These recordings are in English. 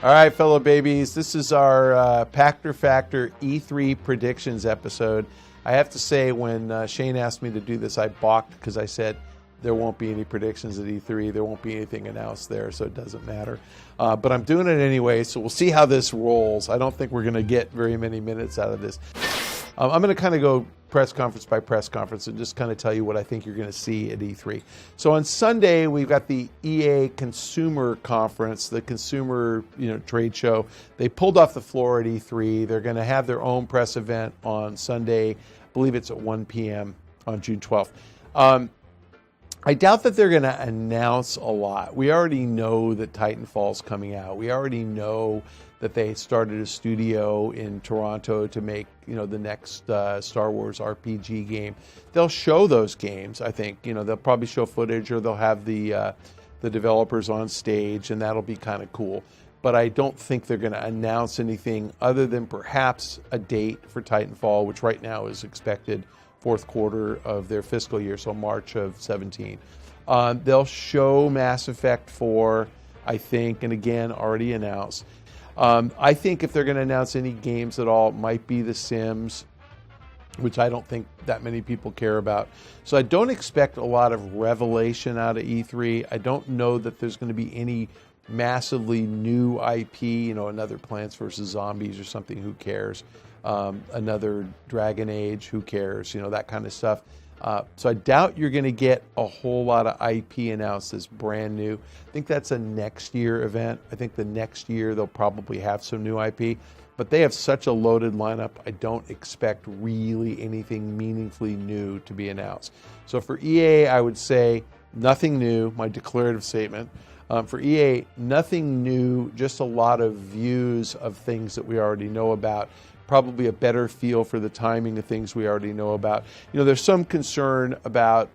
All right, fellow babies, this is our Pachter Factor E3 predictions episode. I have to say, when Shane asked me to do this, I balked because I said there won't be any predictions at E3. There won't be anything announced there, so it doesn't matter. But I'm doing it anyway, so we'll see how this rolls. I don't think we're going to get very many minutes out of this. I'm going to kind of go press conference by press conference and just kind of tell you what I think you're going to see at E3. So on Sunday, we've got the EA Consumer Conference, the consumer trade show. They pulled off the floor at E3. They're going to have their own press event on Sunday. I believe it's at 1 p.m. on June 12th. I doubt that they're going to announce a lot. We already know that Titanfall's coming out. We already know that they started a studio in Toronto to make, the next Star Wars RPG game. They'll show those games, I think. They'll probably show footage, or they'll have the developers on stage, and that'll be kind of cool. But I don't think they're going to announce anything other than perhaps a date for Titanfall, which right now is expected fourth quarter of their fiscal year, so March of 17. They'll show Mass Effect 4, I think, and again, already announced. I think if they're going to announce any games at all, it might be The Sims, which I don't think that many people care about. So I don't expect a lot of revelation out of E3. I don't know that there's going to be any massively new IP, another Plants vs. Zombies or something, who cares? Another Dragon Age, who cares? That kind of stuff. So I doubt you're going to get a whole lot of IP announced as brand new. I think that's a next year event. I think the next year they'll probably have some new IP, but they have such a loaded lineup, I don't expect really anything meaningfully new to be announced. So for EA, I would say nothing new, my declarative statement. For EA, nothing new, just a lot of views of things that we already know about. Probably a better feel for the timing of things we already know about. There's some concern about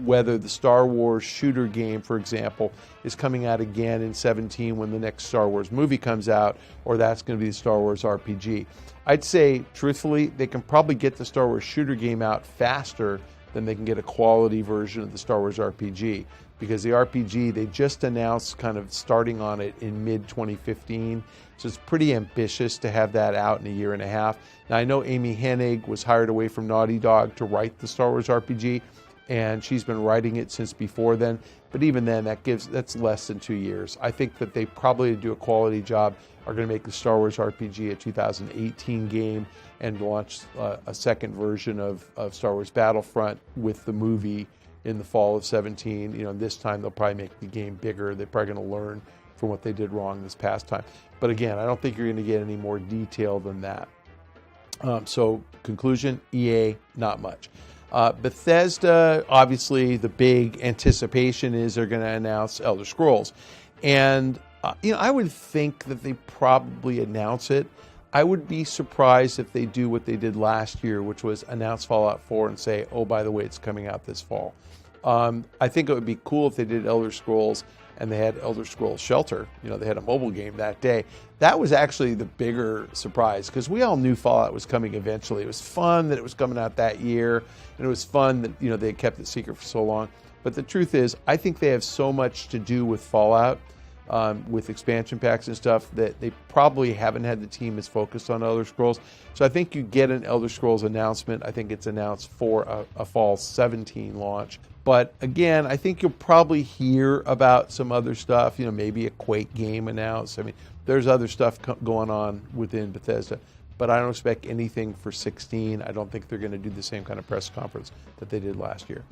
whether the Star Wars shooter game, for example, is coming out again in 17 when the next Star Wars movie comes out, or that's going to be the Star Wars RPG. I'd say, truthfully, they can probably get the Star Wars shooter game out faster than they can get a quality version of the Star Wars RPG. Because the RPG, they just announced kind of starting on it in mid-2015. So it's pretty ambitious to have that out in a year and a half. Now, I know Amy Hennig was hired away from Naughty Dog to write the Star Wars RPG, and she's been writing it since before then. But even then, that's less than 2 years. I think that they probably do a quality job, are going to make the Star Wars RPG a 2018 game and launch a second version of Star Wars Battlefront with the movie in the fall of 17. This time they'll probably make the game bigger. They're probably going to learn from what they did wrong this past time. But again, I don't think you're going to get any more detail than that. So conclusion, EA, not much. Bethesda, obviously the big anticipation is they're going to announce Elder Scrolls. And, I would think that they probably announce it. I would be surprised if they do what they did last year, which was announce Fallout 4 and say, oh, by the way, it's coming out this fall. I think it would be cool if they did Elder Scrolls and they had Elder Scrolls Shelter. They had a mobile game that day. That was actually the bigger surprise because we all knew Fallout was coming eventually. It was fun that it was coming out that year, and it was fun that they kept it secret for so long. But the truth is, I think they have so much to do with Fallout, with expansion packs and stuff, that they probably haven't had the team as focused on Elder Scrolls. So I think you get an Elder Scrolls announcement. I think it's announced for a fall 17 launch. But again, I think you'll probably hear about some other stuff, maybe a Quake game announced. I mean, there's other stuff going on within Bethesda, but I don't expect anything for 16. I don't think they're going to do the same kind of press conference that they did last year.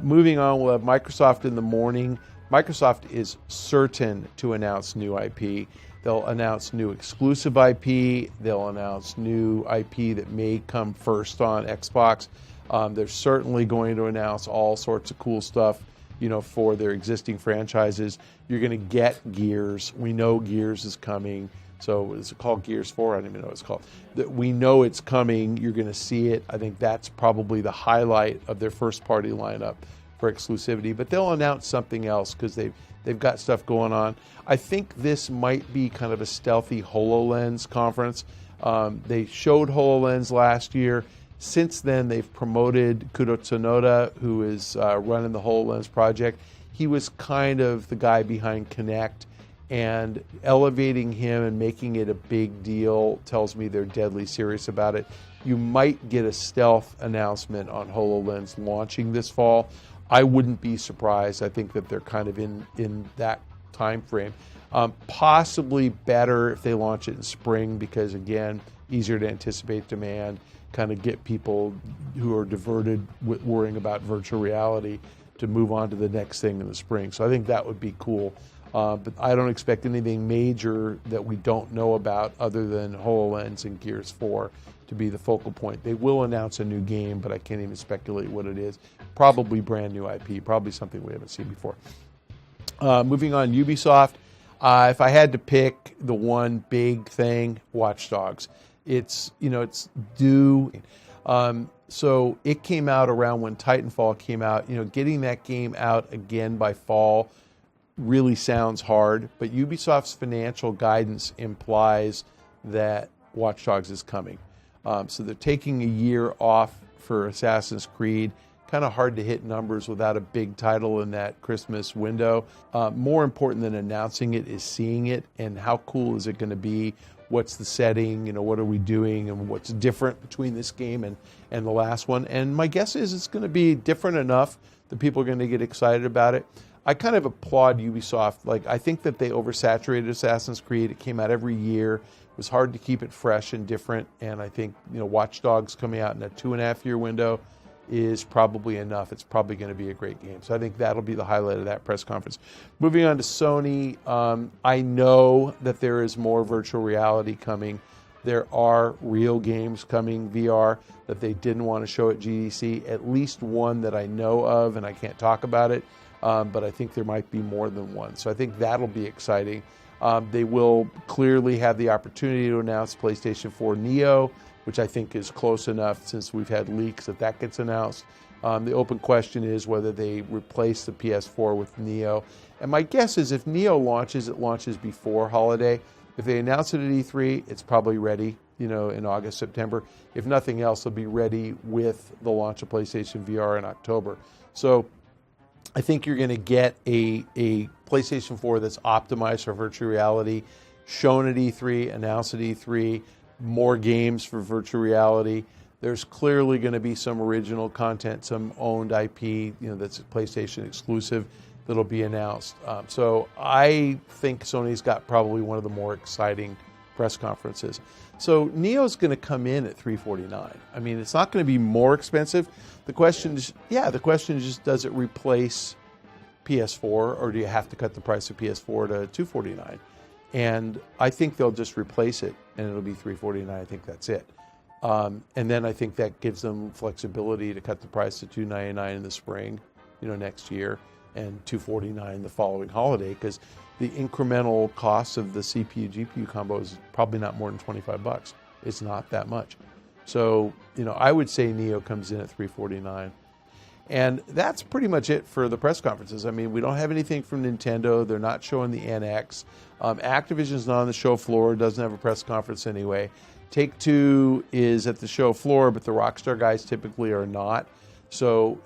Moving on, we'll have Microsoft in the morning. Microsoft is certain to announce new IP. They'll announce new exclusive IP. They'll announce new IP that may come first on Xbox. They're certainly going to announce all sorts of cool stuff, for their existing franchises. You're going to get Gears. We know Gears is coming. So is it called Gears 4? I don't even know what it's called. We know it's coming. You're going to see it. I think that's probably the highlight of their first-party lineup for exclusivity. But they'll announce something else because they've got stuff going on. I think this might be kind of a stealthy HoloLens conference. They showed HoloLens last year. Since then, they've promoted Kuro Tsunoda, who is running the HoloLens project. He was kind of the guy behind Kinect, and elevating him and making it a big deal tells me they're deadly serious about it. You might get a stealth announcement on HoloLens launching this fall. I wouldn't be surprised. I think that they're kind of in that time frame. Possibly better if they launch it in spring because, again, easier to anticipate demand, kind of get people who are diverted with worrying about virtual reality to move on to the next thing in the spring. So I think that would be cool. But I don't expect anything major that we don't know about other than HoloLens and Gears 4 to be the focal point. They will announce a new game, but I can't even speculate what it is. Probably brand new IP, probably something we haven't seen before. Moving on, Ubisoft. If I had to pick the one big thing, Watch Dogs. It's due. So it came out around when Titanfall came out. Getting that game out again by fall really sounds hard, but Ubisoft's financial guidance implies that Watch Dogs is coming. So they're taking a year off for Assassin's Creed. Kind of hard to hit numbers without a big title in that Christmas window. More important than announcing it is seeing it, and how cool is it going to be? What's the setting? What are we doing, and what's different between this game and the last one? And my guess is it's going to be different enough that people are going to get excited about it. I kind of applaud Ubisoft. I think that they oversaturated Assassin's Creed. It came out every year. It was hard to keep it fresh and different. And I think, Watch Dogs coming out in a 2.5-year window is probably enough. It's probably going to be a great game. So I think that'll be the highlight of that press conference. Moving on to Sony, I know that there is more virtual reality coming. There are real games coming, VR, that they didn't want to show at GDC, at least one that I know of, and I can't talk about it. But I think there might be more than one. So I think that'll be exciting. They will clearly have the opportunity to announce PlayStation 4 Neo, which I think is close enough since we've had leaks that gets announced. The open question is whether they replace the PS4 with Neo. And my guess is if Neo launches, it launches before holiday. If they announce it at E3, it's probably ready, in August, September. If nothing else, it'll be ready with the launch of PlayStation VR in October. So I think you're going to get a PlayStation 4 that's optimized for virtual reality, shown at E3, announced at E3, more games for virtual reality. There's clearly going to be some original content, some owned IP, that's PlayStation exclusive that'll be announced. So I think Sony's got probably one of the more exciting press conferences. So Neo's going to come in at $349. I mean, it's not going to be more expensive. The question is just, does it replace PS4, or do you have to cut the price of PS4 to $249? And I think they'll just replace it, and it'll be $349. I think that's it. And then I think that gives them flexibility to cut the price to $299 in the spring, next year, and $249 the following holiday, because the incremental cost of the CPU GPU combo is probably not more than $25. It's not that much. So, I would say Neo comes in at $349. And that's pretty much it for the press conferences. I mean, we don't have anything from Nintendo. They're not showing the NX. Activision's not on the show floor, doesn't have a press conference anyway. Take-Two is at the show floor, but the Rockstar guys typically are not. So,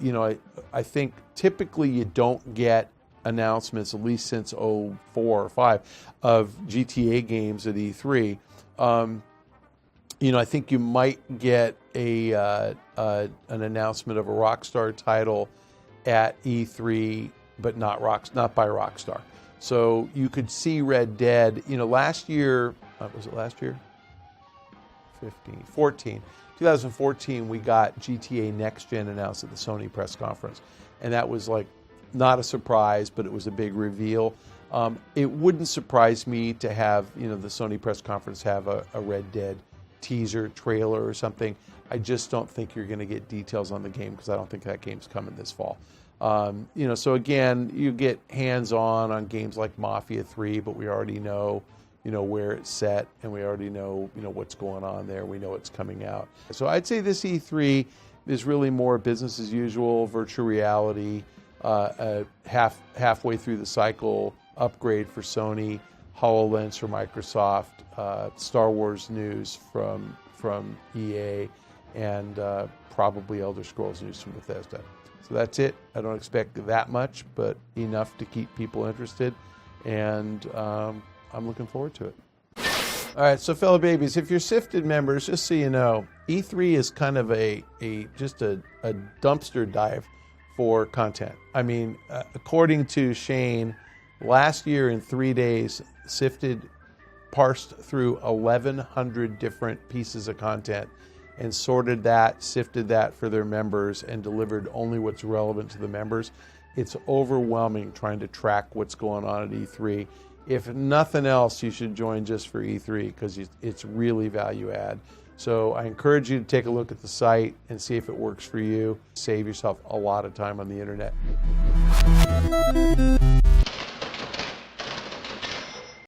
I think typically you don't get announcements, at least since 04 or 05, of GTA games at E3. I think you might get an announcement of a Rockstar title at E3, but not by Rockstar. So you could see Red Dead. Last year, was it last year? 2014, we got GTA Next Gen announced at the Sony press conference, and that was not a surprise, but it was a big reveal. It wouldn't surprise me to have the Sony press conference have a Red Dead teaser trailer or something. I just don't think you're going to get details on the game because I don't think that game's coming this fall. So again, you get hands-on on games like Mafia 3, but we already know, where it's set, and we already know, what's going on there. We know it's coming out. So I'd say this E3 is really more business as usual, virtual reality, halfway through the cycle, upgrade for Sony, HoloLens for Microsoft, Star Wars news from EA, and probably Elder Scrolls news from Bethesda. So that's it. I don't expect that much, but enough to keep people interested. and I'm looking forward to it. All right, so fellow babies, if you're SIFTD members, just so you know, E3 is kind of just a dumpster dive for content. I mean, according to Shane, last year in 3 days, SIFTD parsed through 1,100 different pieces of content and sorted that, sifted that for their members, and delivered only what's relevant to the members. It's overwhelming trying to track what's going on at E3. If nothing else, you should join just for E3 because it's really value add. So I encourage you to take a look at the site and see if it works for you. Save yourself a lot of time on the internet.